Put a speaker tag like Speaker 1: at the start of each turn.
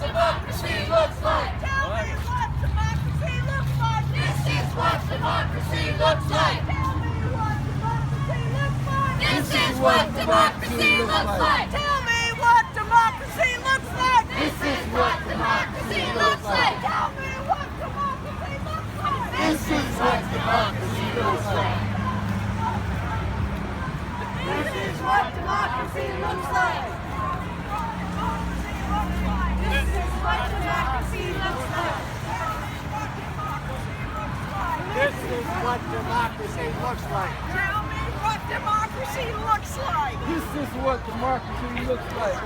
Speaker 1: democracy looks like.
Speaker 2: Tell me what democracy looks like.
Speaker 1: This is what democracy looks like.
Speaker 2: Tell me what democracy looks like.
Speaker 1: This is what democracy looks like.
Speaker 2: Tell me what democracy looks like.
Speaker 1: This is what democracy looks like.
Speaker 2: Tell me what democracy looks like.
Speaker 1: This is what democracy looks like.
Speaker 2: This is what democracy looks like. This is what democracy looks like.
Speaker 3: This is what democracy looks like.
Speaker 2: Tell me what democracy looks like.
Speaker 3: This is what democracy looks like.